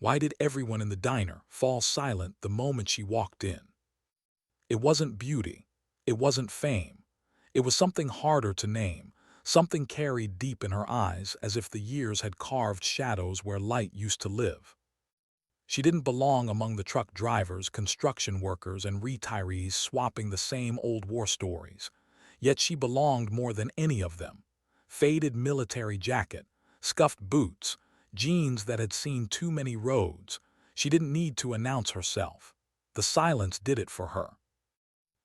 Why did everyone in the diner fall silent the moment she walked in? It wasn't beauty. It wasn't fame. It was something harder to name, something carried deep in her eyes as if the years had carved shadows where light used to live. She didn't belong among the truck drivers, construction workers, and retirees swapping the same old war stories. Yet she belonged more than any of them. Faded military jacket, scuffed boots, jeans that had seen too many roads. She didn't need to announce herself. The silence did it for her.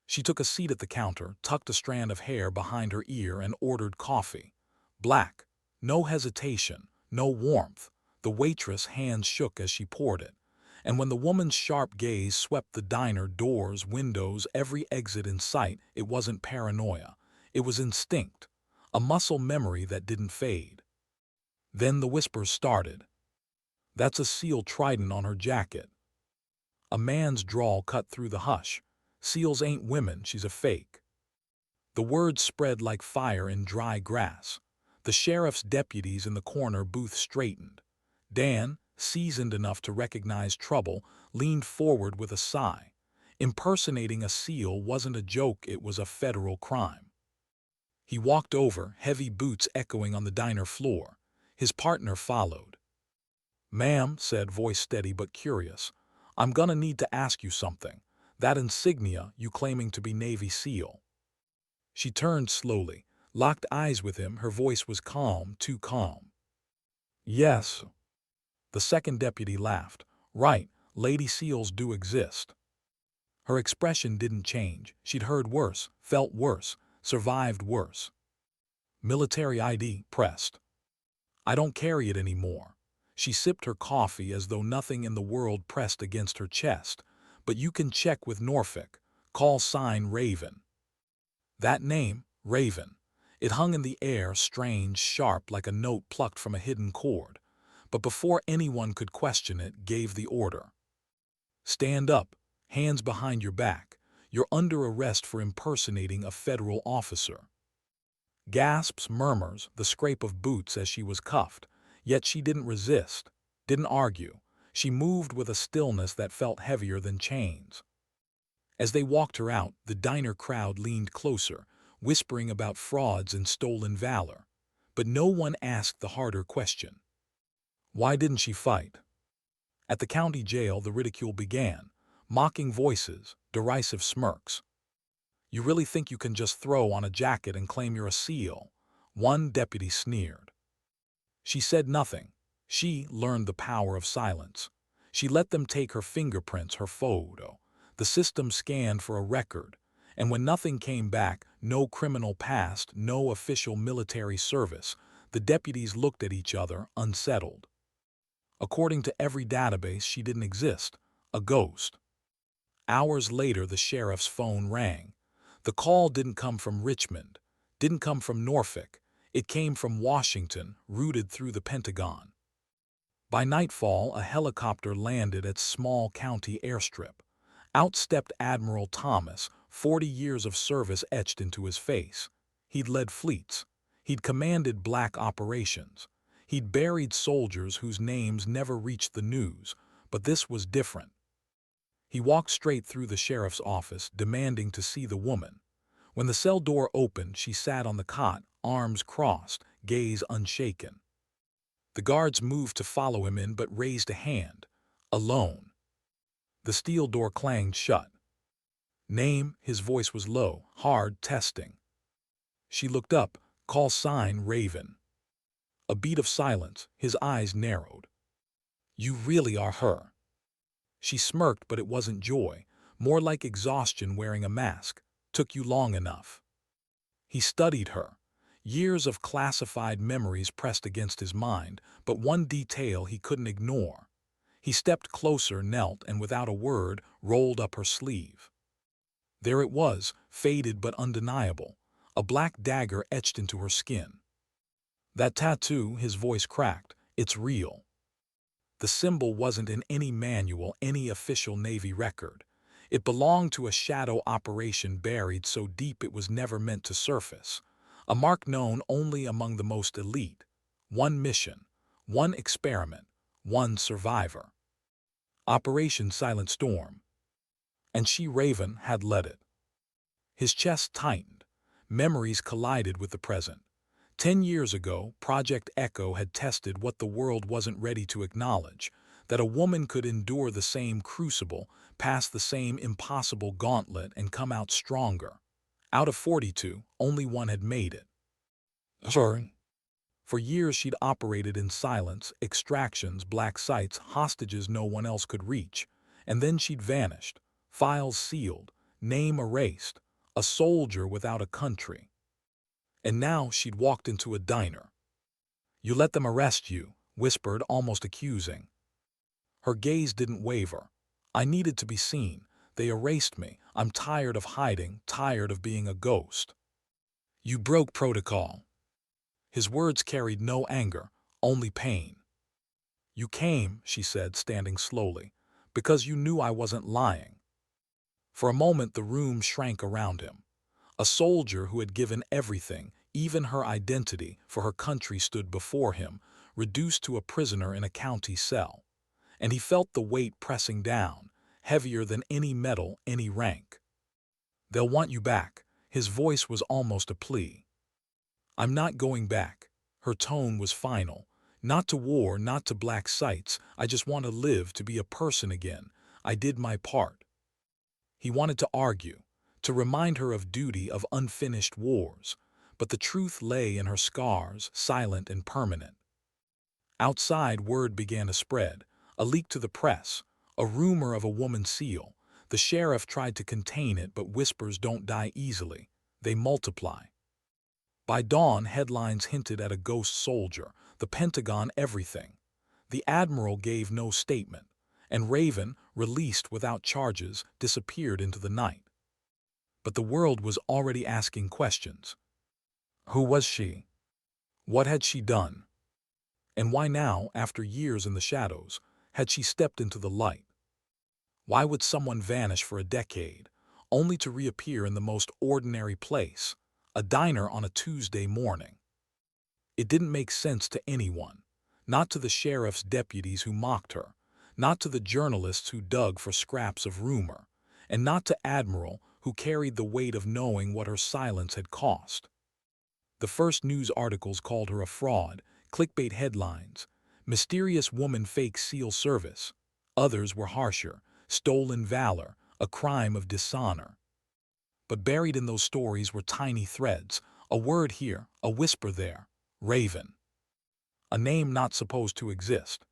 She took a seat at the counter, tucked a strand of hair behind her ear, and ordered coffee. Black. No hesitation, no warmth. The waitress' hands shook as she poured it. And when the woman's sharp gaze swept the diner, doors, windows, every exit in sight, it wasn't paranoia. It was instinct. A muscle memory that didn't fade. Then the whispers started. "That's a SEAL trident on her jacket." A man's drawl cut through the hush. "SEALs ain't women, she's a fake." The words spread like fire in dry grass. The sheriff's deputies in the corner booth straightened. Dan, seasoned enough to recognize trouble, leaned forward with a sigh. Impersonating a SEAL wasn't a joke, it was a federal crime. He walked over, heavy boots echoing on the diner floor. His partner followed. "Ma'am," said, voice steady but curious, "I'm gonna need to ask you something. That insignia, you claiming to be Navy SEAL." She turned slowly, locked eyes with him, her voice was calm, too calm. "Yes." The second deputy laughed. "Right, Lady SEALs do exist." Her expression didn't change. She'd heard worse, felt worse, survived worse. "Military ID," pressed. "I don't carry it anymore." She sipped her coffee as though nothing in the world pressed against her chest. "But you can check with Norfolk. Call sign Raven." That name, Raven. It hung in the air, strange, sharp, like a note plucked from a hidden chord. But before anyone could question it, gave the order. "Stand up, hands behind your back. You're under arrest for impersonating a federal officer." Gasps, murmurs, the scrape of boots as she was cuffed. Yet she didn't resist, didn't argue. She moved with a stillness that felt heavier than chains. As they walked her out, the diner crowd leaned closer, whispering about frauds and stolen valor. But no one asked the harder question. Why didn't she fight? At the county jail, the ridicule began. Mocking voices, derisive smirks. "You really think you can just throw on a jacket and claim you're a SEAL?" One deputy sneered. She said nothing. She learned the power of silence. She let them take her fingerprints, her photo. The system scanned for a record, and when nothing came back, no criminal past, no official military service, the deputies looked at each other, unsettled. According to every database, she didn't exist, a ghost. Hours later, the sheriff's phone rang. The call didn't come from Richmond, didn't come from Norfolk. It came from Washington, routed through the Pentagon. By nightfall, a helicopter landed at Small County Airstrip. Out stepped Admiral Thomas, 40 years of service etched into his face. He'd led fleets. He'd commanded black operations. He'd buried soldiers whose names never reached the news, but this was different. He walked straight through the sheriff's office, demanding to see the woman. When the cell door opened, she sat on the cot, arms crossed, gaze unshaken. The guards moved to follow him in, but raised a hand. Alone. The steel door clanged shut. "Name," his voice was low, hard, testing. She looked up. "Call sign Raven." A beat of silence, his eyes narrowed. "You really are her." She smirked, but it wasn't joy, more like exhaustion wearing a mask. "Took you long enough." He studied her. Years of classified memories pressed against his mind, but one detail he couldn't ignore. He stepped closer, knelt, and without a word, rolled up her sleeve. There it was, faded but undeniable, a black dagger etched into her skin. "That tattoo," his voice cracked, "it's real." The symbol wasn't in any manual, any official Navy record. It belonged to a shadow operation buried so deep it was never meant to surface. A mark known only among the most elite. One mission, one experiment, one survivor. Operation Silent Storm. And she, Raven, had led it. His chest tightened. Memories collided with the present. 10 years ago, Project Echo had tested what the world wasn't ready to acknowledge, that a woman could endure the same crucible, pass the same impossible gauntlet, and come out stronger. Out of 42, only one had made it. Sorry. For years she'd operated in silence, extractions, black sites, hostages no one else could reach. And then she'd vanished, files sealed, name erased, a soldier without a country. And now she'd walked into a diner. "You let them arrest you," whispered, almost accusing. Her gaze didn't waver. "I needed to be seen. They erased me. I'm tired of hiding, tired of being a ghost." "You broke protocol." His words carried no anger, only pain. "You came," she said, standing slowly, "because you knew I wasn't lying." For a moment the room shrank around him. A soldier who had given everything, even her identity, for her country stood before him, reduced to a prisoner in a county cell. And he felt the weight pressing down, heavier than any medal, any rank. "They'll want you back." His voice was almost a plea. "I'm not going back." Her tone was final. "Not to war, not to black sites. I just want to live, to be a person again. I did my part." He wanted to argue, to remind her of duty, of unfinished wars. But the truth lay in her scars, silent and permanent. Outside, word began to spread. A leak to the press. A rumor of a woman SEAL. The sheriff tried to contain it, but whispers don't die easily. They multiply. By dawn, headlines hinted at a ghost soldier, the Pentagon, everything. The admiral gave no statement, and Raven, released without charges, disappeared into the night. But the world was already asking questions. Who was she? What had she done? And why now, after years in the shadows, had she stepped into the light? Why would someone vanish for a decade, only to reappear in the most ordinary place, a diner on a Tuesday morning? It didn't make sense to anyone, not to the sheriff's deputies who mocked her, not to the journalists who dug for scraps of rumor, and not to Admiral, who carried the weight of knowing what her silence had cost. The first news articles called her a fraud, clickbait headlines, "Mysterious woman fakes SEAL service." Others were harsher, "Stolen valor, a crime of dishonor." But buried in those stories were tiny threads, a word here, a whisper there. Raven. A name not supposed to exist.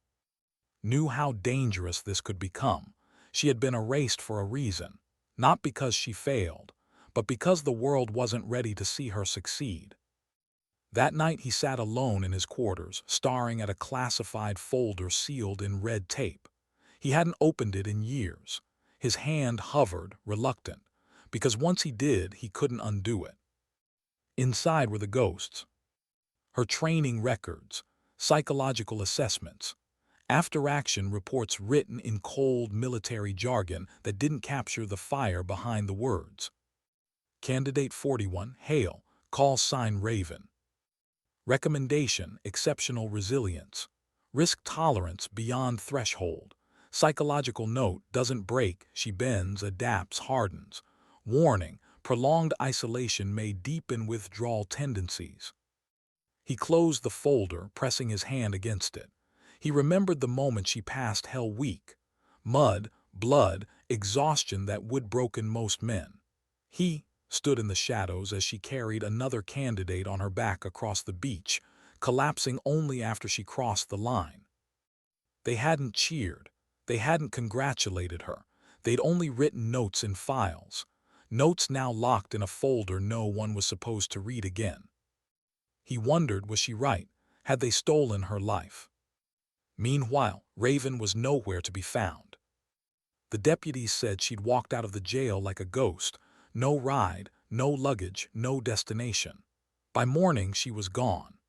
Knew how dangerous this could become. She had been erased for a reason, not because she failed, but because the world wasn't ready to see her succeed. That night he sat alone in his quarters, staring at a classified folder sealed in red tape. He hadn't opened it in years. His hand hovered, reluctant, because once he did, he couldn't undo it. Inside were the ghosts. Her training records, psychological assessments, after-action reports written in cold military jargon that didn't capture the fire behind the words. Candidate 41, hail, call sign Raven. Recommendation, exceptional resilience. Risk tolerance beyond threshold. Psychological note, doesn't break, she bends, adapts, hardens. Warning, prolonged isolation may deepen withdrawal tendencies. He closed the folder, pressing his hand against it. He remembered the moment she passed Hell Week. Mud, blood, exhaustion that would broken most men. He stood in the shadows as she carried another candidate on her back across the beach, collapsing only after she crossed the line. They hadn't cheered. They hadn't congratulated her. They'd only written notes in files. Notes now locked in a folder no one was supposed to read again. He wondered, was she right? Had they stolen her life? Meanwhile, Raven was nowhere to be found. The deputies said she'd walked out of the jail like a ghost. No ride, no luggage, no destination. By morning she was gone.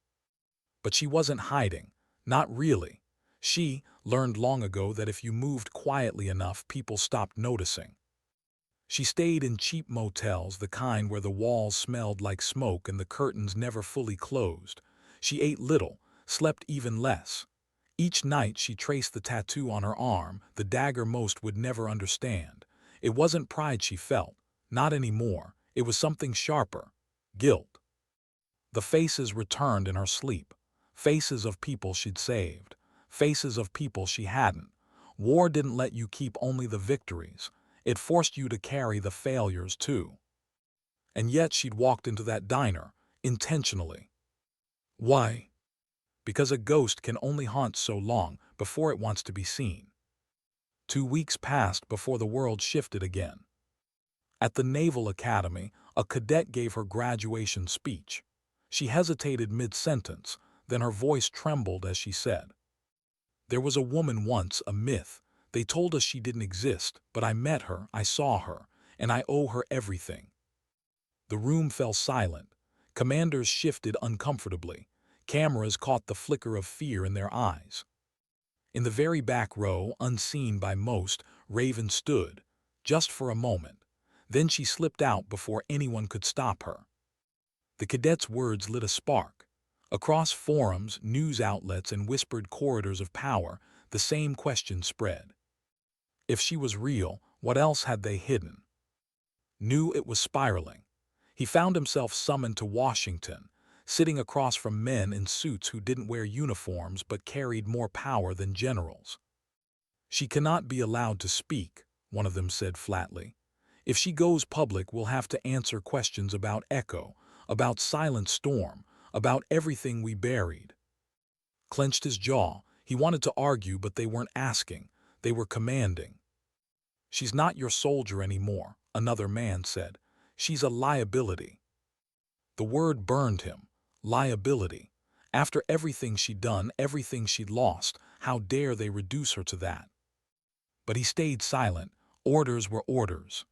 But she wasn't hiding. Not really. She learned long ago that if you moved quietly enough, people stopped noticing. She stayed in cheap motels, the kind where the walls smelled like smoke and the curtains never fully closed. She ate little, slept even less. Each night she traced the tattoo on her arm, the dagger most would never understand. It wasn't pride she felt, not anymore. It was something sharper. Guilt. The faces returned in her sleep. Faces of people she'd saved. Faces of people she hadn't. War didn't let you keep only the victories. It forced you to carry the failures too. And yet she'd walked into that diner, intentionally. Why? Because a ghost can only haunt so long before it wants to be seen. 2 weeks passed before the world shifted again. At the Naval Academy, a cadet gave her graduation speech. She hesitated mid-sentence, then her voice trembled as she said, "There was a woman once, a myth. They told us she didn't exist, but I met her, I saw her, and I owe her everything." The room fell silent. Commanders shifted uncomfortably. Cameras caught the flicker of fear in their eyes. In the very back row, unseen by most, Raven stood, just for a moment. Then she slipped out before anyone could stop her. The cadet's words lit a spark. Across forums, news outlets, and whispered corridors of power, the same question spread. If she was real, what else had they hidden? Knew it was spiraling. He found himself summoned to Washington, sitting across from men in suits who didn't wear uniforms but carried more power than generals. "She cannot be allowed to speak," one of them said flatly. "If she goes public, we'll have to answer questions about Echo, about Silent Storm, about everything we buried." Clenched his jaw. He wanted to argue, but they weren't asking. They were commanding. "She's not your soldier anymore," another man said. "She's a liability." The word burned him. Liability. After everything she'd done, everything she'd lost, how dare they reduce her to that? But he stayed silent. Orders were orders.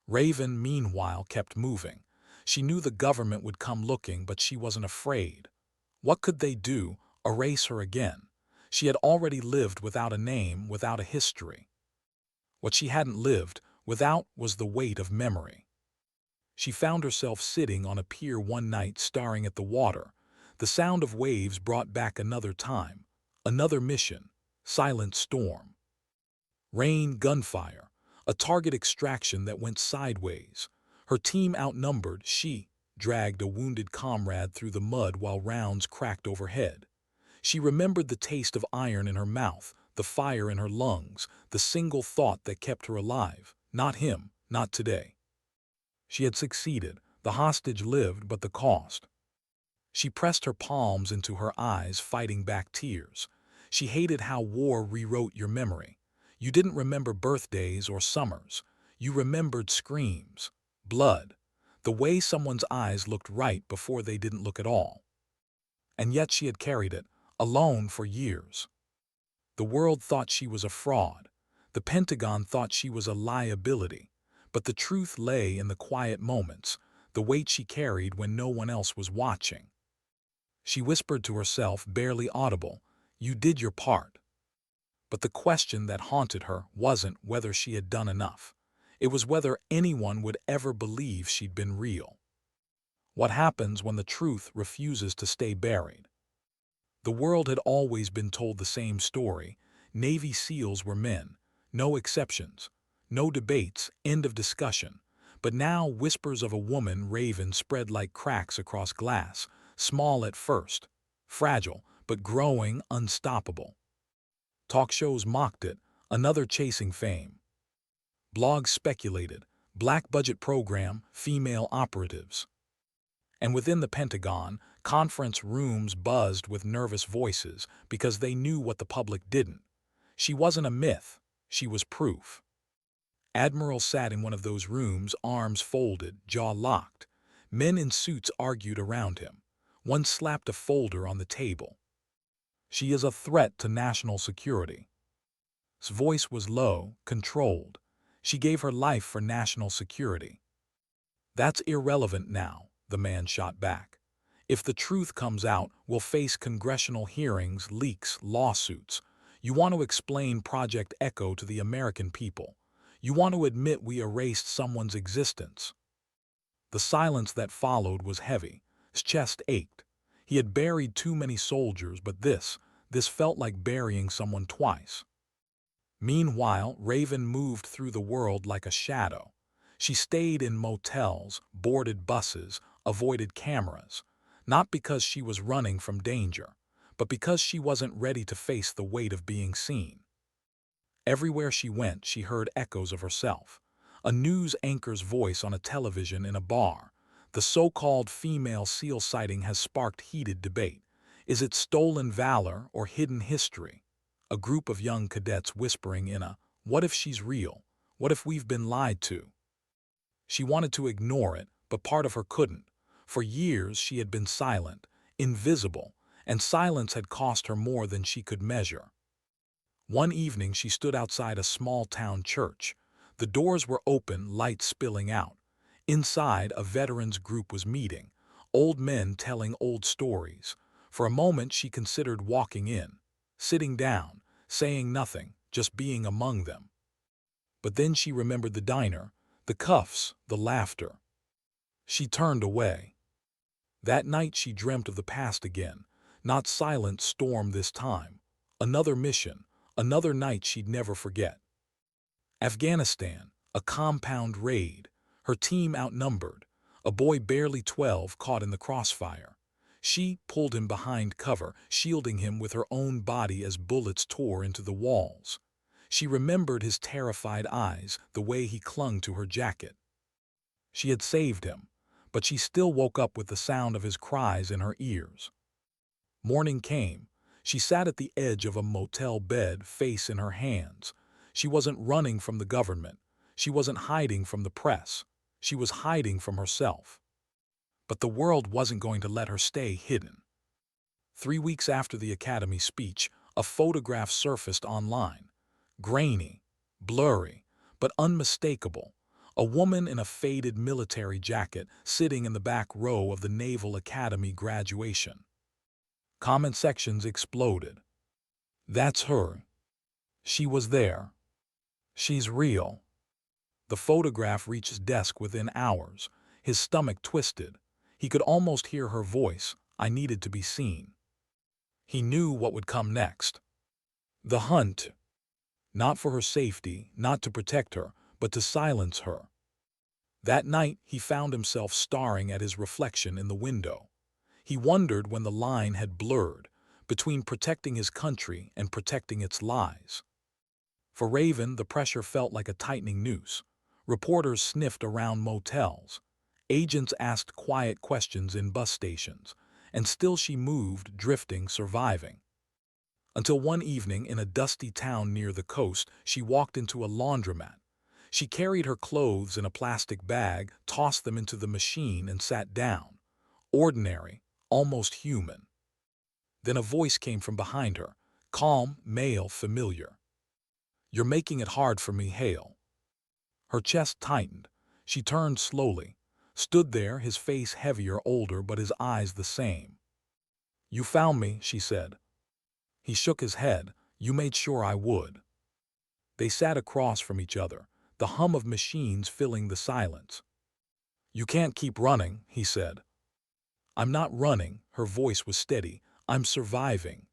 Raven, meanwhile, kept moving. She knew the government would come looking, but she wasn't afraid. What could they do? Erase her again? She had already lived without a name, without a history. What she hadn't lived without was the weight of memory. She found herself sitting on a pier one night staring at the water. The sound of waves brought back another time, another mission, Silent Storm. Rain, gunfire, a target extraction that went sideways. Her team outnumbered, she dragged a wounded comrade through the mud while rounds cracked overhead. She remembered the taste of iron in her mouth, the fire in her lungs, the single thought that kept her alive. Not him, not today. She had succeeded. The hostage lived, but the cost. She pressed her palms into her eyes, fighting back tears. She hated how war rewrote your memory. You didn't remember birthdays or summers. You remembered screams, blood, the way someone's eyes looked right before they didn't look at all. And yet she had carried it, alone for years. The world thought she was a fraud. The Pentagon thought she was a liability. But the truth lay in the quiet moments, the weight she carried when no one else was watching. She whispered to herself, barely audible, "You did your part." But the question that haunted her wasn't whether she had done enough. It was whether anyone would ever believe she'd been real. What happens when the truth refuses to stay buried? The world had always been told the same story. Navy SEALs were men, no exceptions. No debates, end of discussion. But now whispers of a woman, Raven, spread like cracks across glass, small at first, fragile, but growing, unstoppable. Talk shows mocked it, another chasing fame. Blogs speculated, black budget program, female operatives. And within the Pentagon, conference rooms buzzed with nervous voices because they knew what the public didn't. She wasn't a myth, she was proof. Admiral sat in one of those rooms, arms folded, jaw locked. Men in suits argued around him. One slapped a folder on the table. "She is a threat to national security." His voice was low, controlled. "She gave her life for national security." "That's irrelevant now," the man shot back. "If the truth comes out, we'll face congressional hearings, leaks, lawsuits. You want to explain Project Echo to the American people. You want to admit we erased someone's existence." The silence that followed was heavy. His chest ached. He had buried too many soldiers, but this This felt like burying someone twice. Meanwhile, Raven moved through the world like a shadow. She stayed in motels, boarded buses, avoided cameras, not because she was running from danger, but because she wasn't ready to face the weight of being seen. Everywhere she went, she heard echoes of herself. A news anchor's voice on a television in a bar. The so-called female SEAL sighting has sparked heated debate. Is it stolen valor or hidden history? A group of young cadets whispering in a, "What if she's real? What if we've been lied to?" She wanted to ignore it, but part of her couldn't. For years she had been silent, invisible, and silence had cost her more than she could measure. One evening she stood outside a small-town church. The doors were open, light spilling out. Inside, a veterans group was meeting, old men telling old stories. For a moment she considered walking in, sitting down, saying nothing, just being among them. But then she remembered the diner, the cuffs, the laughter. She turned away. That night she dreamt of the past again, not silent storm this time. Another mission, another night she'd never forget. Afghanistan, a compound raid, her team outnumbered, a boy barely 12 caught in the crossfire. She pulled him behind cover, shielding him with her own body as bullets tore into the walls. She remembered his terrified eyes, the way he clung to her jacket. She had saved him, but she still woke up with the sound of his cries in her ears. Morning came. She sat at the edge of a motel bed, face in her hands. She wasn't running from the government. She wasn't hiding from the press. She was hiding from herself. But the world wasn't going to let her stay hidden. 3 weeks after the Academy speech, a photograph surfaced online. Grainy, blurry, but unmistakable. A woman in a faded military jacket sitting in the back row of the Naval Academy graduation. Comment sections exploded. That's her. She was there. She's real. The photograph reached his desk within hours. His stomach twisted. He could almost hear her voice. I needed to be seen. He knew what would come next. The hunt. Not for her safety, not to protect her, but to silence her. That night, he found himself staring at his reflection in the window. He wondered when the line had blurred between protecting his country and protecting its lies. For Raven, the pressure felt like a tightening noose. Reporters sniffed around motels. Agents asked quiet questions in bus stations. And still she moved, drifting, surviving. Until one evening, in a dusty town near the coast, she walked into a laundromat. She carried her clothes in a plastic bag, tossed them into the machine, and sat down. Ordinary, almost human. Then a voice came from behind her, calm, male, familiar. "You're making it hard for me, Hale." Her chest tightened. She turned slowly, stood there, his face heavier, older, but his eyes the same. "You found me," she said. He shook his head. "You made sure I would." They sat across from each other, the hum of machines filling the silence. "You can't keep running," he said. "I'm not running," her voice was steady. "I'm surviving."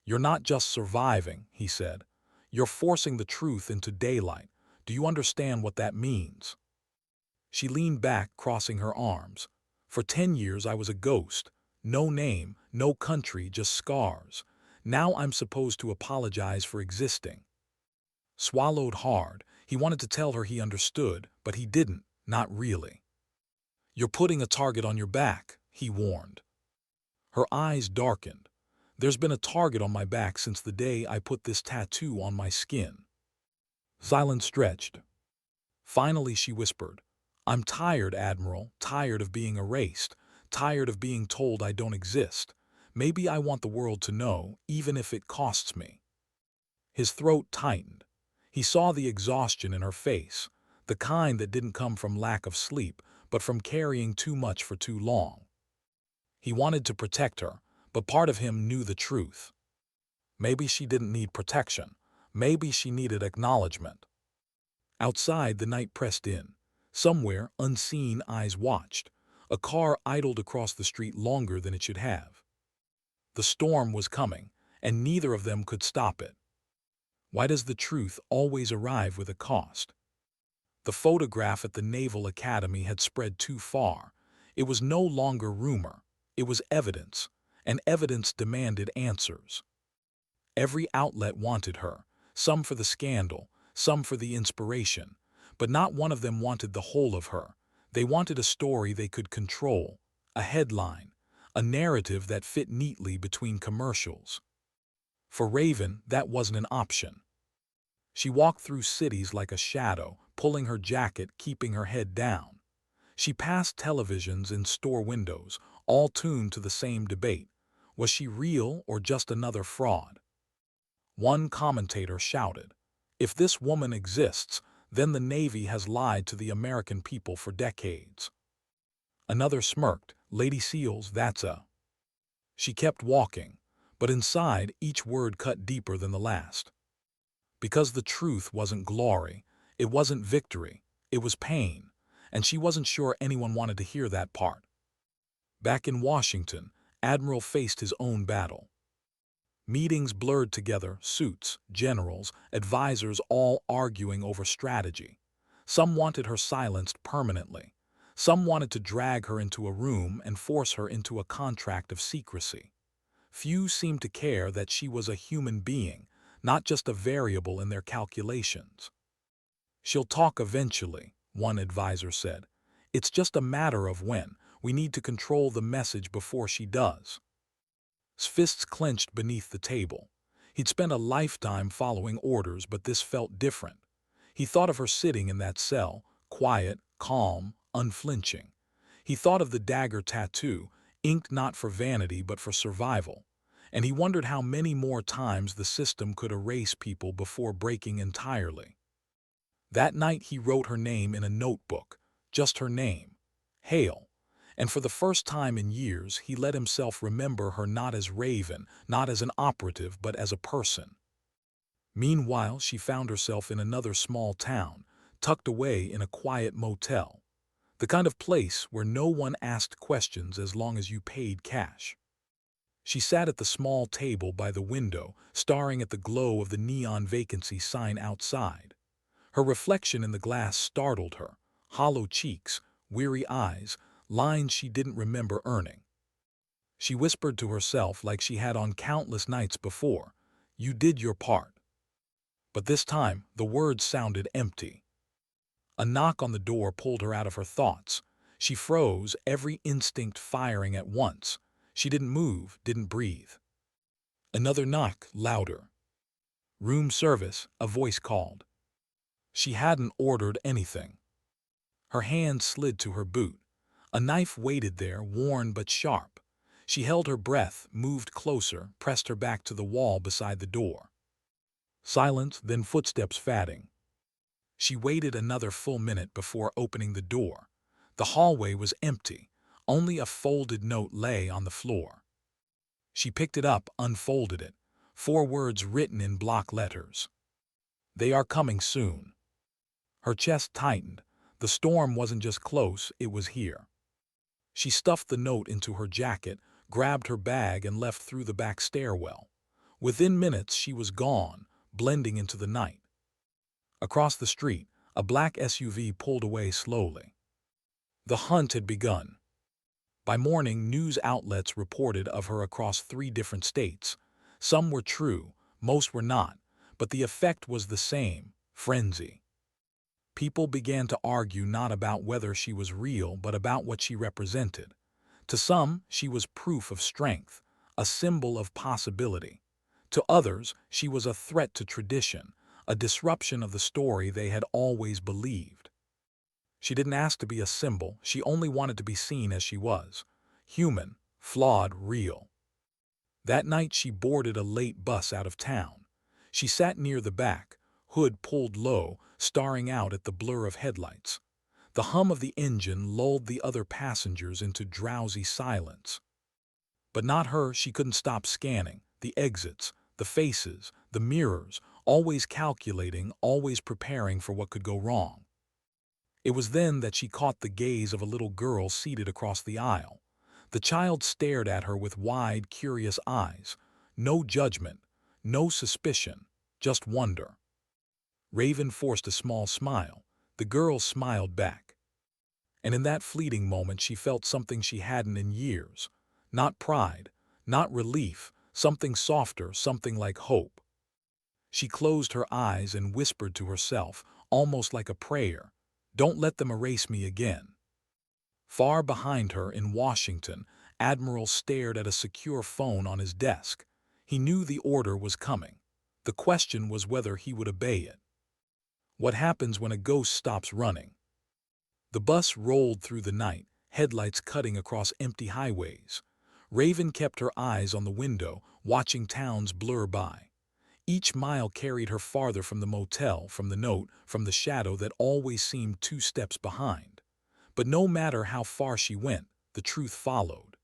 "You're not just surviving," he said. "You're forcing the truth into daylight. Do you understand what that means?" She leaned back, crossing her arms. "For 10 years I was a ghost. No name, no country, just scars. Now I'm supposed to apologize for existing." Swallowed hard, he wanted to tell her he understood, but he didn't, not really. "You're putting a target on your back," he warned. Her eyes darkened. "There's been a target on my back since the day I put this tattoo on my skin." Silence stretched. Finally she whispered, "I'm tired, Admiral, tired of being erased, tired of being told I don't exist. Maybe I want the world to know, even if it costs me." His throat tightened. He saw the exhaustion in her face, the kind that didn't come from lack of sleep, but from carrying too much for too long. He wanted to protect her, but part of him knew the truth. Maybe she didn't need protection. Maybe she needed acknowledgement. Outside, the night pressed in. Somewhere, unseen eyes watched. A car idled across the street longer than it should have. The storm was coming, and neither of them could stop it. Why does the truth always arrive with a cost? The photograph at the Naval Academy had spread too far. It was no longer rumor. It was evidence, and evidence demanded answers. Every outlet wanted her, some for the scandal, some for the inspiration, but not one of them wanted the whole of her. They wanted a story they could control, a headline, a narrative that fit neatly between commercials. For Raven, that wasn't an option. She walked through cities like a shadow, pulling her jacket, keeping her head down. She passed televisions in store windows, all tuned to the same debate. Was she real or just another fraud? One commentator shouted, "If this woman exists, then the Navy has lied to the American people for decades." Another smirked, "Lady Seals, that's a..." She kept walking, but inside each word cut deeper than the last. Because the truth wasn't glory, it wasn't victory, it was pain, and she wasn't sure anyone wanted to hear that part. Back in Washington, Admiral faced his own battle. Meetings blurred together, suits, generals, advisors all arguing over strategy. Some wanted her silenced permanently. Some wanted to drag her into a room and force her into a contract of secrecy. Few seemed to care that she was a human being, not just a variable in their calculations. "She'll talk eventually," one advisor said. "It's just a matter of when. We need to control the message before she does." His fists clenched beneath the table. He'd spent a lifetime following orders, but this felt different. He thought of her sitting in that cell, quiet, calm, unflinching. He thought of the dagger tattoo, inked not for vanity but for survival. And he wondered how many more times the system could erase people before breaking entirely. That night he wrote her name in a notebook, just her name, Hale. And for the first time in years, he let himself remember her not as Raven, not as an operative, but as a person. Meanwhile, she found herself in another small town, tucked away in a quiet motel. The kind of place where no one asked questions as long as you paid cash. She sat at the small table by the window, staring at the glow of the neon vacancy sign outside. Her reflection in the glass startled her. Hollow cheeks, weary eyes, lines she didn't remember earning. She whispered to herself like she had on countless nights before, "You did your part." But this time, the words sounded empty. A knock on the door pulled her out of her thoughts. She froze, every instinct firing at once. She didn't move, didn't breathe. Another knock, louder. "Room service," a voice called. She hadn't ordered anything. Her hand slid to her boot. A knife waited there, worn but sharp. She held her breath, moved closer, pressed her back to the wall beside the door. Silence, then footsteps fading. She waited another full minute before opening the door. The hallway was empty. Only a folded note lay on the floor. She picked it up, unfolded it. 4 words written in block letters. "They are coming soon." Her chest tightened. The storm wasn't just close, it was here. She stuffed the note into her jacket, grabbed her bag, and left through the back stairwell. Within minutes, she was gone, blending into the night. Across the street, a black SUV pulled away slowly. The hunt had begun. By morning, news outlets reported of her across 3 different states. Some were true, most were not, but the effect was the same: frenzy. People began to argue not about whether she was real, but about what she represented. To some, she was proof of strength, a symbol of possibility. To others, she was a threat to tradition, a disruption of the story they had always believed. She didn't ask to be a symbol, she only wanted to be seen as she was. Human, flawed, real. That night she boarded a late bus out of town. She sat near the back, hood pulled low, staring out at the blur of headlights. The hum of the engine lulled the other passengers into drowsy silence. But not her. She couldn't stop scanning. The exits, the faces, the mirrors, always calculating, always preparing for what could go wrong. It was then that she caught the gaze of a little girl seated across the aisle. The child stared at her with wide, curious eyes. No judgment, no suspicion, just wonder. Raven forced a small smile. The girl smiled back. And in that fleeting moment she felt something she hadn't in years. Not pride, not relief, something softer, something like hope. She closed her eyes and whispered to herself, almost like a prayer, "Don't let them erase me again." Far behind her in Washington, Admiral stared at a secure phone on his desk. He knew the order was coming. The question was whether he would obey it. What happens when a ghost stops running? The bus rolled through the night, headlights cutting across empty highways. Raven kept her eyes on the window, watching towns blur by. Each mile carried her farther from the motel, from the note, from the shadow that always seemed 2 steps behind. But no matter how far she went, the truth followed.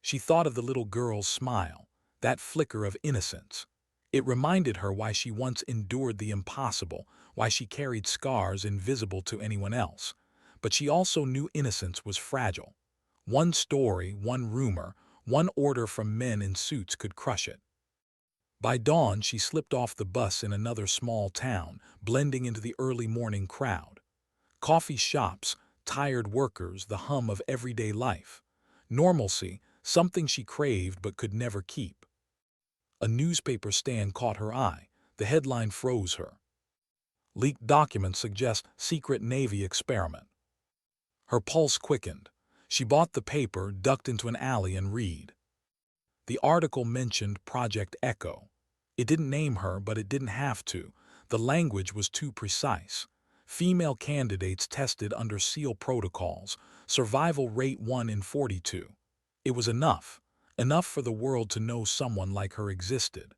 She thought of the little girl's smile, that flicker of innocence. It reminded her why she once endured the impossible, why she carried scars invisible to anyone else. But she also knew innocence was fragile. One story, one rumor, one order from men in suits could crush it. By dawn, she slipped off the bus in another small town, blending into the early morning crowd. Coffee shops, tired workers, the hum of everyday life. Normalcy, something she craved but could never keep. A newspaper stand caught her eye. The headline froze her. Leaked documents suggest secret Navy experiment. Her pulse quickened. She bought the paper, ducked into an alley, and read. The article mentioned Project Echo. It didn't name her, but it didn't have to. The language was too precise. Female candidates tested under SEAL protocols, survival rate 1 in 42. It was enough for the world to know someone like her existed.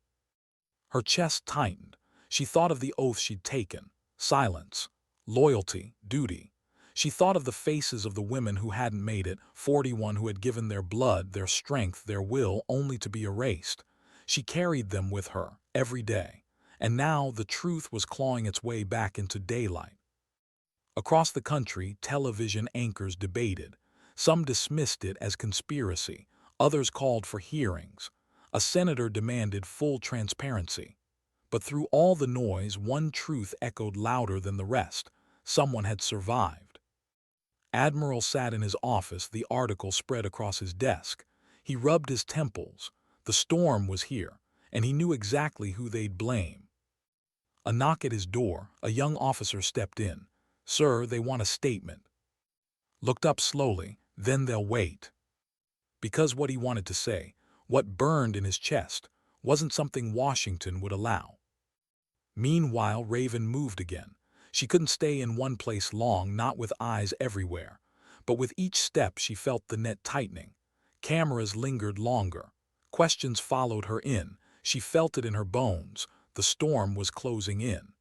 Her chest tightened. She thought of the oath she'd taken: silence, loyalty, duty. She thought of the faces of the women who hadn't made it, 41 who had given their blood, their strength, their will, only to be erased. She carried them with her, every day. And now the truth was clawing its way back into daylight. Across the country, television anchors debated. Some dismissed it as conspiracy. Others called for hearings. A senator demanded full transparency. But through all the noise, one truth echoed louder than the rest: someone had survived. Admiral sat in his office, the article spread across his desk. He rubbed his temples. The storm was here, and he knew exactly who they'd blame. A knock at his door. A young officer stepped in. "Sir, they want a statement." Looked up slowly. "Then they'll wait." Because what he wanted to say, what burned in his chest, wasn't something Washington would allow. Meanwhile, Raven moved again. She couldn't stay in one place long, not with eyes everywhere. But with each step she felt the net tightening. Cameras lingered longer. Questions followed her in. She felt it in her bones. The storm was closing in.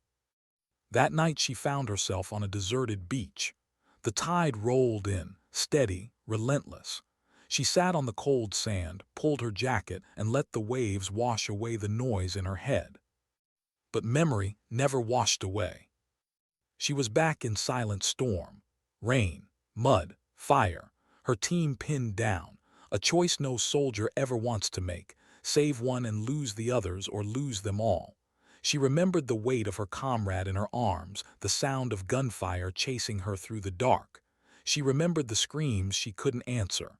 That night she found herself on a deserted beach. The tide rolled in, steady, relentless. She sat on the cold sand, pulled her jacket, and let the waves wash away the noise in her head. But memory never washed away. She was back in silent storm. Rain, mud, fire. Her team pinned down. A choice no soldier ever wants to make: save one and lose the others, or lose them all. She remembered the weight of her comrade in her arms, the sound of gunfire chasing her through the dark. She remembered the screams she couldn't answer.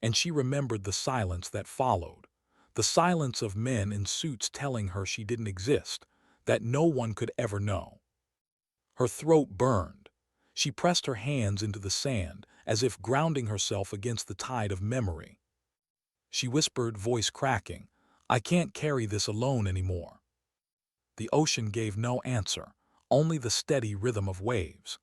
And she remembered the silence that followed. The silence of men in suits telling her she didn't exist, that no one could ever know. Her throat burned. She pressed her hands into the sand, as if grounding herself against the tide of memory. She whispered, voice cracking, "I can't carry this alone anymore." The ocean gave no answer, only the steady rhythm of waves.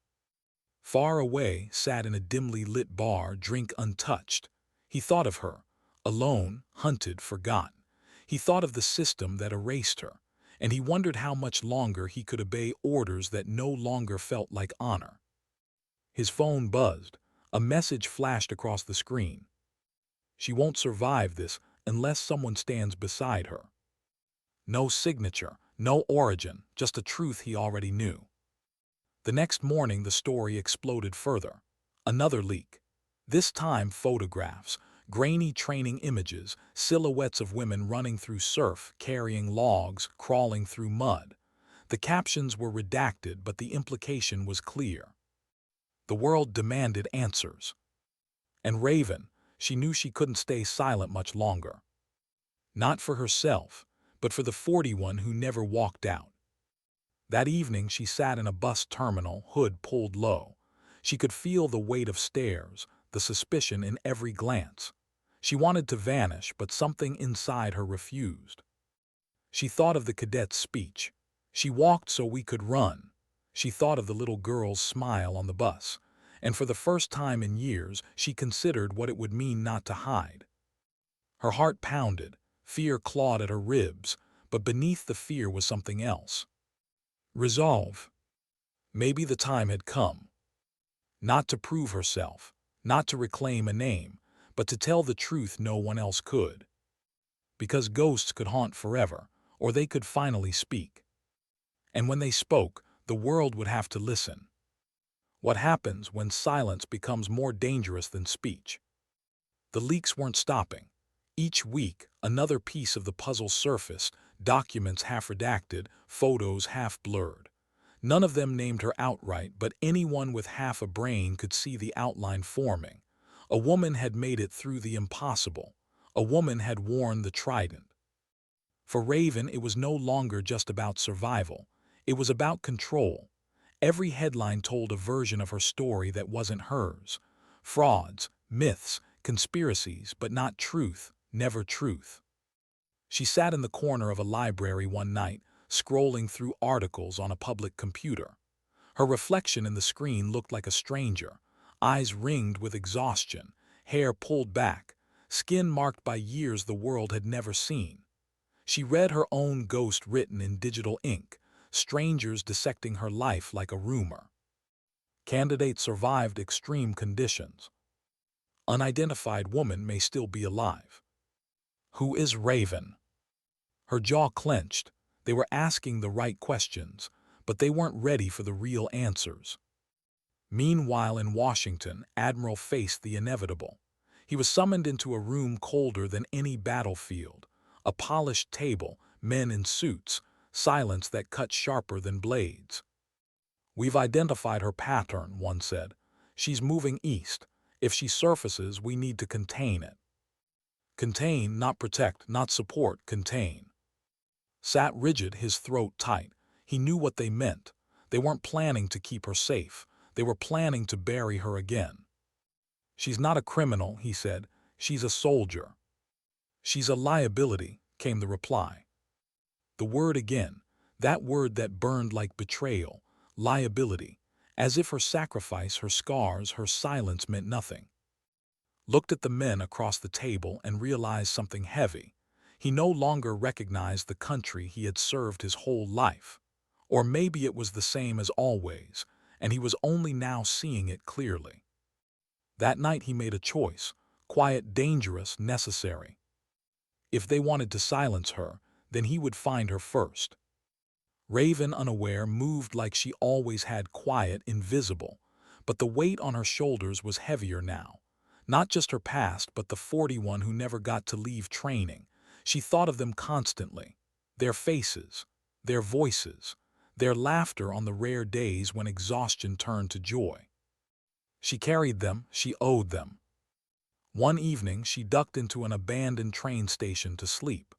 Far away, sat in a dimly lit bar, drink untouched. He thought of her, alone, hunted, forgotten. He thought of the system that erased her, and he wondered how much longer he could obey orders that no longer felt like honor. His phone buzzed. A message flashed across the screen. "She won't survive this unless someone stands beside her." No signature, no origin, just a truth he already knew. The next morning the story exploded further. Another leak. This time photographs. Grainy training images, silhouettes of women running through surf, carrying logs, crawling through mud. The captions were redacted, but the implication was clear. The world demanded answers. And Raven, she knew she couldn't stay silent much longer. Not for herself, but for the 41 who never walked out. That evening she sat in a bus terminal, hood pulled low. She could feel the weight of stares, the suspicion in every glance. She wanted to vanish, but something inside her refused. She thought of the cadet's speech. She walked so we could run. She thought of the little girl's smile on the bus. And for the first time in years, she considered what it would mean not to hide. Her heart pounded, fear clawed at her ribs, but beneath the fear was something else. Resolve. Maybe the time had come. Not to prove herself, not to reclaim a name, but to tell the truth no one else could. Because ghosts could haunt forever, or they could finally speak. And when they spoke, the world would have to listen. What happens when silence becomes more dangerous than speech? The leaks weren't stopping. Each week, another piece of the puzzle surfaced, documents half redacted, photos half blurred. None of them named her outright, but anyone with half a brain could see the outline forming. A woman had made it through the impossible. A woman had worn the trident. For Raven, it was no longer just about survival. It was about control. Every headline told a version of her story that wasn't hers. Frauds, myths, conspiracies, but not truth, never truth. She sat in the corner of a library one night, scrolling through articles on a public computer. Her reflection in the screen looked like a stranger, eyes ringed with exhaustion, hair pulled back, skin marked by years the world had never seen. She read her own ghost written in digital ink, strangers dissecting her life like a rumor. Candidate survived extreme conditions. Unidentified woman may still be alive. Who is Raven? Her jaw clenched. They were asking the right questions, but they weren't ready for the real answers. Meanwhile, in Washington, Admiral faced the inevitable. He was summoned into a room colder than any battlefield. A polished table, men in suits, silence that cut sharper than blades. "We've identified her pattern," one said. "She's moving east. If she surfaces, we need to contain it." Contain, not protect, not support, contain. Sat rigid, his throat tight. He knew what they meant. They weren't planning to keep her safe. They were planning to bury her again. "She's not a criminal," he said. "She's a soldier." "She's a liability," came the reply. The word again, that word that burned like betrayal, liability, as if her sacrifice, her scars, her silence meant nothing. Looked at the men across the table and realized something heavy. He no longer recognized the country he had served his whole life. Or maybe it was the same as always, and he was only now seeing it clearly. That night he made a choice, quiet, dangerous, necessary. If they wanted to silence her, then he would find her first. Raven, unaware, moved like she always had, quiet, invisible, but the weight on her shoulders was heavier now. Not just her past, but the 41 who never got to leave training. She thought of them constantly. Their faces, their voices, their laughter on the rare days when exhaustion turned to joy. She carried them, she owed them. One evening she ducked into an abandoned train station to sleep.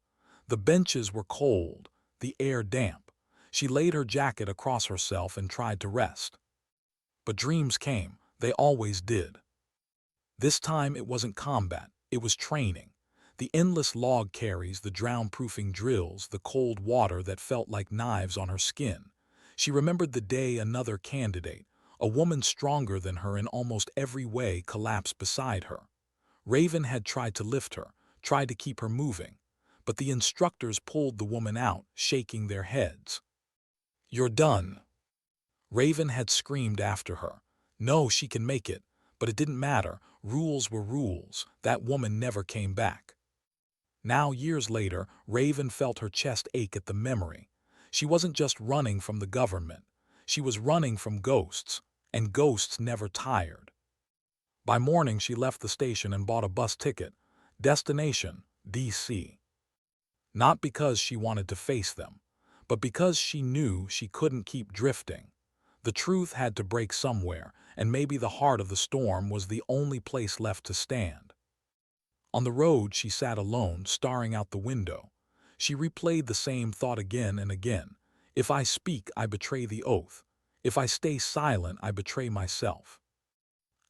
The benches were cold, the air damp. She laid her jacket across herself and tried to rest. But dreams came, they always did. This time it wasn't combat, it was training. The endless log carries, the drown-proofing drills, the cold water that felt like knives on her skin. She remembered the day another candidate, a woman stronger than her in almost every way, collapsed beside her. Raven had tried to lift her, tried to keep her moving, but the instructors pulled the woman out, shaking their heads. "You're done." Raven had screamed after her. "No, she can make it." But it didn't matter. Rules were rules. That woman never came back. Now, years later, Raven felt her chest ache at the memory. She wasn't just running from the government. She was running from ghosts, and ghosts never tired. By morning, she left the station and bought a bus ticket. Destination, DC. Not because she wanted to face them, but because she knew she couldn't keep drifting. The truth had to break somewhere, and maybe the heart of the storm was the only place left to stand. On the road, she sat alone, staring out the window. She replayed the same thought again and again. If I speak, I betray the oath. If I stay silent, I betray myself.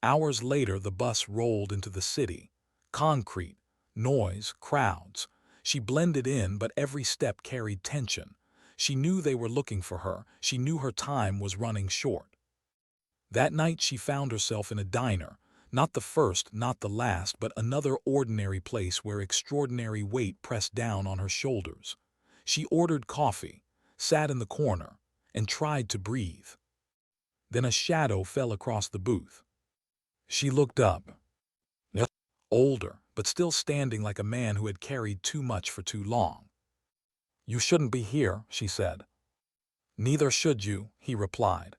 Hours later, the bus rolled into the city. Concrete, noise, crowds. She blended in, but every step carried tension. She knew they were looking for her. She knew her time was running short. That night she found herself in a diner. Not the first, not the last, but another ordinary place where extraordinary weight pressed down on her shoulders. She ordered coffee, sat in the corner, and tried to breathe. Then a shadow fell across the booth. She looked up. Yep. Older, but still standing like a man who had carried too much for too long. "You shouldn't be here," she said. "Neither should you," he replied.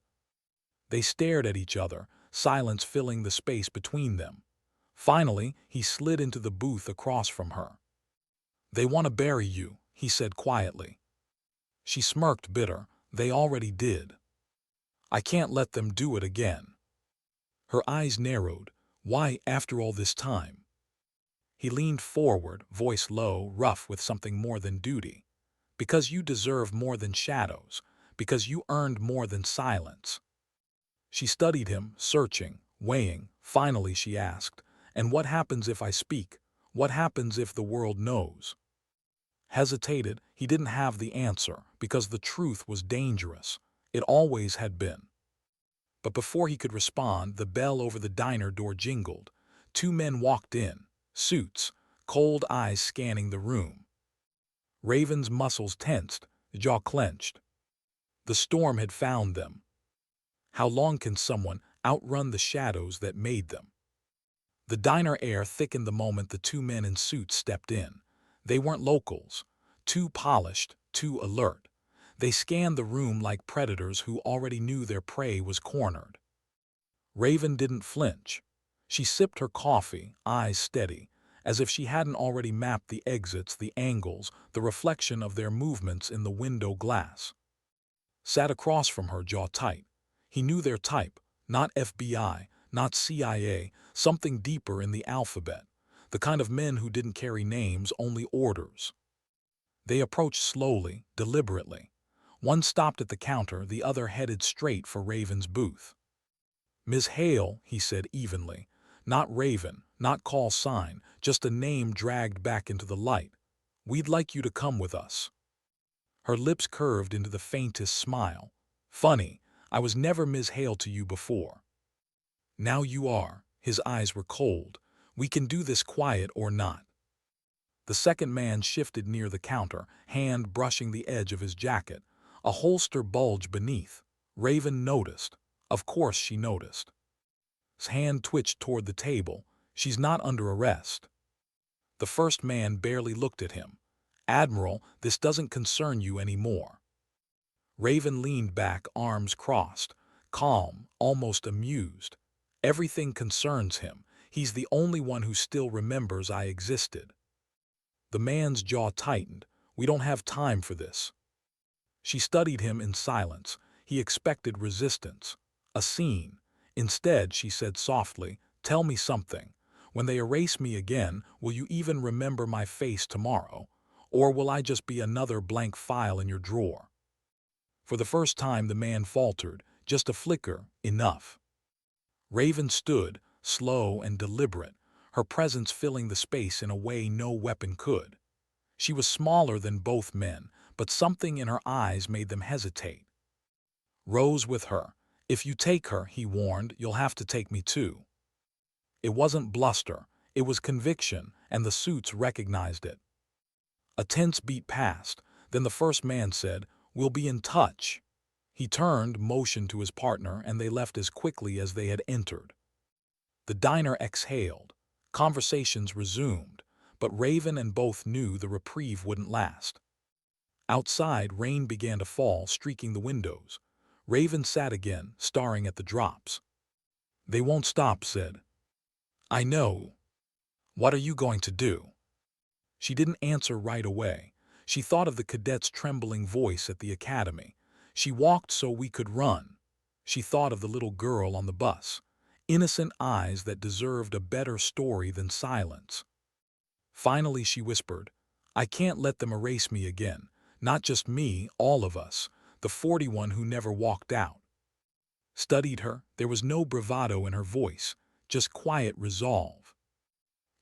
They stared at each other, silence filling the space between them. Finally, he slid into the booth across from her. "They want to bury you," he said quietly. She smirked bitter. "They already did. I can't let them do it again." Her eyes narrowed. Why, after all this time? He leaned forward, voice low, rough with something more than duty. "Because you deserve more than shadows. Because you earned more than silence." She studied him, searching, weighing. Finally she asked, "And what happens if I speak? What happens if the world knows?" Hesitated. He didn't have the answer, because the truth was dangerous. It always had been. But before he could respond, the bell over the diner door jingled. Two men walked in, suits, cold eyes scanning the room. Raven's muscles tensed, jaw clenched. The storm had found them. How long can someone outrun the shadows that made them? The diner air thickened the moment the two men in suits stepped in. They weren't locals, too polished, too alert. They scanned the room like predators who already knew their prey was cornered. Raven didn't flinch. She sipped her coffee, eyes steady, as if she hadn't already mapped the exits, the angles, the reflection of their movements in the window glass. Sat across from her, jaw tight. He knew their type, not FBI, not CIA, something deeper in the alphabet, the kind of men who didn't carry names, only orders. They approached slowly, deliberately. One stopped at the counter, the other headed straight for Raven's booth. "Ms. Hale," he said evenly. Not Raven, not call sign, just a name dragged back into the light. "We'd like you to come with us." Her lips curved into the faintest smile. "Funny, I was never Ms. Hale to you before." "Now you are." His eyes were cold. "We can do this quiet or not." The second man shifted near the counter, hand brushing the edge of his jacket. A holster bulged beneath. Raven noticed. Of course she noticed. His hand twitched toward the table. "She's not under arrest." The first man barely looked at him. "Admiral, this doesn't concern you anymore." Raven leaned back, arms crossed, calm, almost amused. "Everything concerns him. He's the only one who still remembers I existed." The man's jaw tightened. "We don't have time for this." She studied him in silence. He expected resistance, a scene. Instead, she said softly, "Tell me something. When they erase me again, will you even remember my face tomorrow? Or will I just be another blank file in your drawer?" For the first time the man faltered, just a flicker, enough. Raven stood, slow and deliberate, her presence filling the space in a way no weapon could. She was smaller than both men, but something in her eyes made them hesitate. "Rose with her. If you take her," he warned, "you'll have to take me too." It wasn't bluster, it was conviction, and the suits recognized it. A tense beat passed, then the first man said, "We'll be in touch." He turned, motioned to his partner, and they left as quickly as they had entered. The diner exhaled. Conversations resumed, but Raven and both knew the reprieve wouldn't last. Outside, rain began to fall, streaking the windows. Raven sat again, staring at the drops. "They won't stop," said. "I know." What are you going to do? She didn't answer right away. She thought of the cadet's trembling voice at the academy. She walked so we could run. She thought of the little girl on the bus. Innocent eyes that deserved a better story than silence. Finally she whispered, I can't let them erase me again. Not just me, all of us. The 41 who never walked out. Studied her, there was no bravado in her voice, just quiet resolve.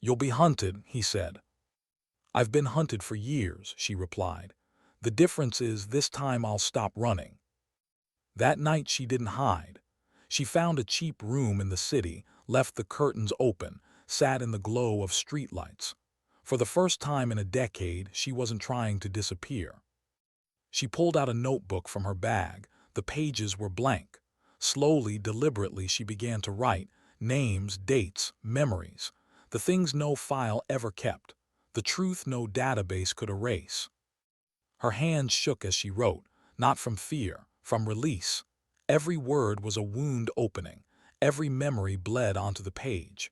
You'll be hunted, he said. I've been hunted for years, she replied. The difference is this time I'll stop running. That night she didn't hide. She found a cheap room in the city, left the curtains open, sat in the glow of streetlights. For the first time in a decade, she wasn't trying to disappear. She pulled out a notebook from her bag. The pages were blank. Slowly, deliberately, she began to write names, dates, memories, the things no file ever kept, the truth no database could erase. Her hands shook as she wrote, not from fear, from release. Every word was a wound opening. Every memory bled onto the page.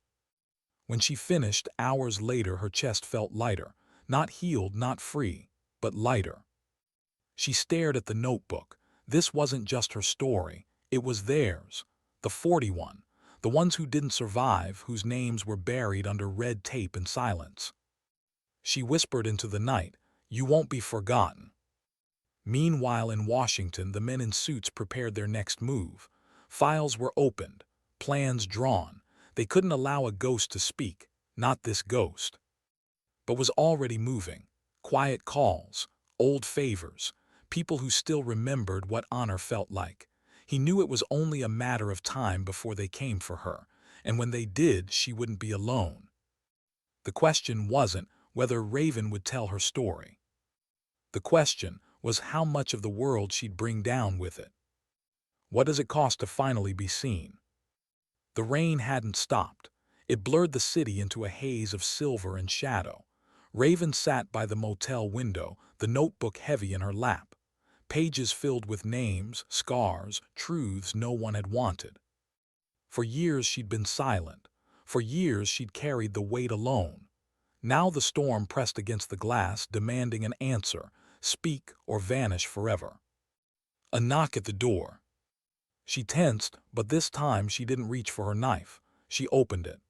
When she finished, hours later, her chest felt lighter, not healed, not free, but lighter. She stared at the notebook. This wasn't just her story, it was theirs. The 41, the ones who didn't survive, whose names were buried under red tape and silence. She whispered into the night, You won't be forgotten. Meanwhile, in Washington, the men in suits prepared their next move. Files were opened, plans drawn. They couldn't allow a ghost to speak, not this ghost. But was already moving. Quiet calls, old favors, people who still remembered what honor felt like. He knew it was only a matter of time before they came for her, and when they did, she wouldn't be alone. The question wasn't whether Raven would tell her story. The question was how much of the world she'd bring down with it. What does it cost to finally be seen? The rain hadn't stopped. It blurred the city into a haze of silver and shadow. Raven sat by the motel window, the notebook heavy in her lap. Pages filled with names, scars, truths no one had wanted. For years she'd been silent. For years she'd carried the weight alone. Now the storm pressed against the glass, demanding an answer, speak or vanish forever. A knock at the door. She tensed, but this time she didn't reach for her knife. She opened it.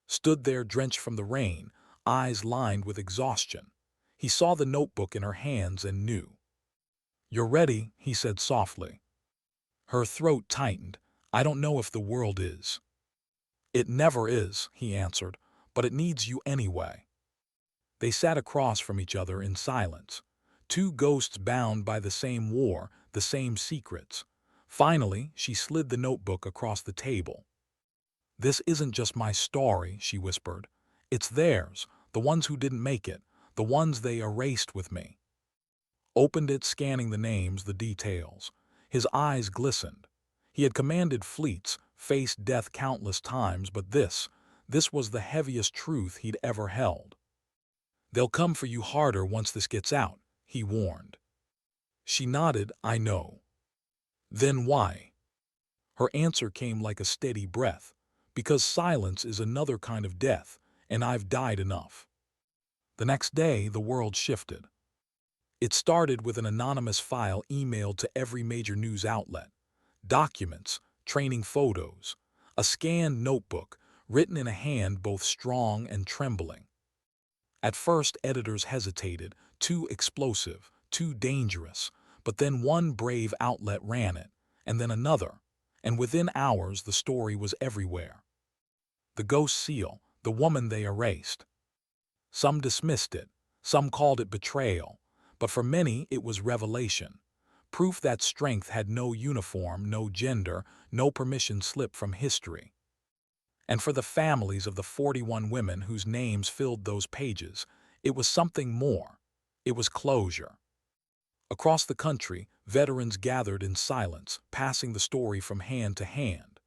Stood there drenched from the rain, eyes lined with exhaustion. He saw the notebook in her hands and knew. You're ready, he said softly. Her throat tightened. I don't know if the world is. It never is, he answered, but it needs you anyway. They sat across from each other in silence. Two ghosts bound by the same war, the same secrets. Finally, she slid the notebook across the table. This isn't just my story, she whispered. It's theirs, the ones who didn't make it, the ones they erased with me. Opened it, scanning the names, the details. His eyes glistened. He had commanded fleets, faced death countless times, but this was the heaviest truth he'd ever held. They'll come for you harder once this gets out, he warned. She nodded, I know. Then why? Her answer came like a steady breath. Because silence is another kind of death, and I've died enough. The next day, the world shifted. It started with an anonymous file emailed to every major news outlet. Documents, training photos, a scanned notebook, written in a hand both strong and trembling. At first, editors hesitated, too explosive, too dangerous, but then one brave outlet ran it, and then another, and within hours the story was everywhere. The ghost seal, the woman they erased. Some dismissed it, some called it betrayal, but for many it was revelation. Proof that strength had no uniform, no gender, no permission slip from history. And for the families of the 41 women whose names filled those pages, it was something more. It was closure. Across the country, veterans gathered in silence, passing the story from hand to hand.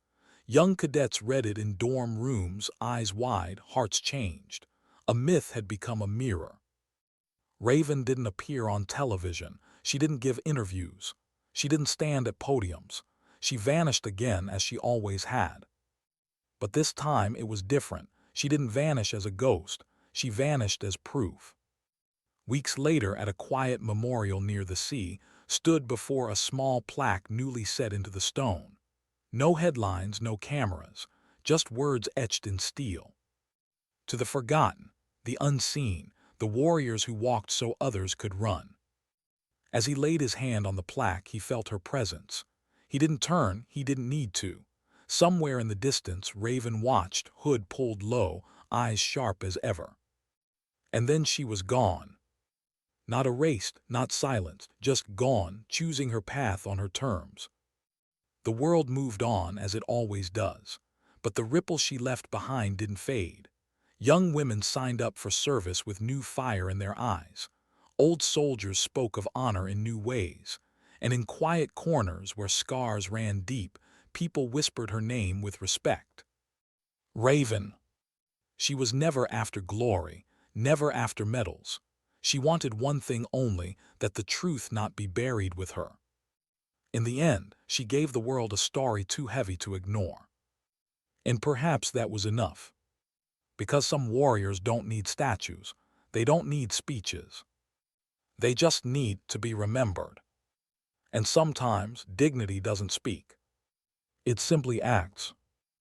Young cadets read it in dorm rooms, eyes wide, hearts changed. A myth had become a mirror. Raven didn't appear on television. She didn't give interviews. She didn't stand at podiums. She vanished again as she always had. But this time it was different. She didn't vanish as a ghost, she vanished as proof. Weeks later, at a quiet memorial near the sea, stood before a small plaque newly set into the stone. No headlines, no cameras, just words etched in steel. To the forgotten, the unseen, the warriors who walked so others could run. As he laid his hand on the plaque, he felt her presence. He didn't turn, he didn't need to. Somewhere in the distance, Raven watched, hood pulled low, eyes sharp as ever. And then she was gone. Not erased, not silenced, just gone, choosing her path on her terms. The world moved on as it always does, but the ripple she left behind didn't fade. Young women signed up for service with new fire in their eyes. Old soldiers spoke of honor in new ways, and in quiet corners where scars ran deep, people whispered her name with respect. Raven. She was never after glory, never after medals. She wanted one thing only, that the truth not be buried with her. In the end, she gave the world a story too heavy to ignore. And perhaps that was enough. Because some warriors don't need statues, they don't need speeches. They just need to be remembered. And sometimes dignity doesn't speak. It simply acts.